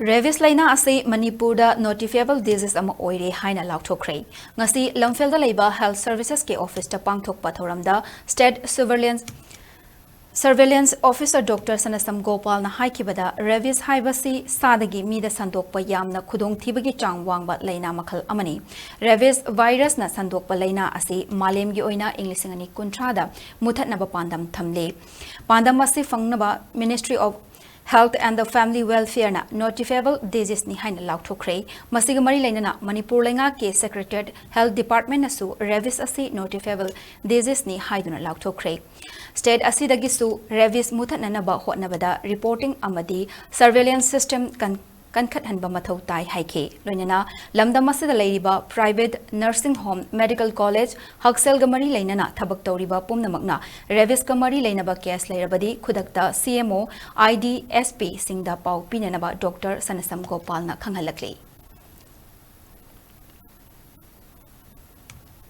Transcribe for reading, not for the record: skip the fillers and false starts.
Rabies Laina ase Manipur-da Notifiable disease ama oire Haina Laothokkhre. Ngasi Lamphel-da leiba Health Services ke office ta pangthokpa thoramda State Surveillance Officer Dr. Sanasam Gopal na haikibada Rabies haibasi sadagi mida sandokpa yamna khudong thibagi chang wangba Laina makhal amani. Rabies virus na sandokpa Laina ase malemgi oina Englishingani kuntrada muthatnaba pandam thamle. Pandam ase fangnaba Ministry of Health and the Family Welfare na Notifiable disease ni Haina Laothokkhre. Masiga mari lainana Manipur Laina ke Secretariat Health Department na su Rabies ase Notifiable disease ni haiduna Laothokkhre. State asidagisu Rabies muthatnanaba hotnabada reporting amadi surveillance system Kankhat hanba mathau tai haike loinana lamdam asida leiriba private nursing home medical college haksel gamari leinana thabak tawriba pumnamakna Rabies kamari leinaba case leirabadi khudakta CMO IDSP singda pau pinanaba Dr. Sanasam Gopal na khanghalakle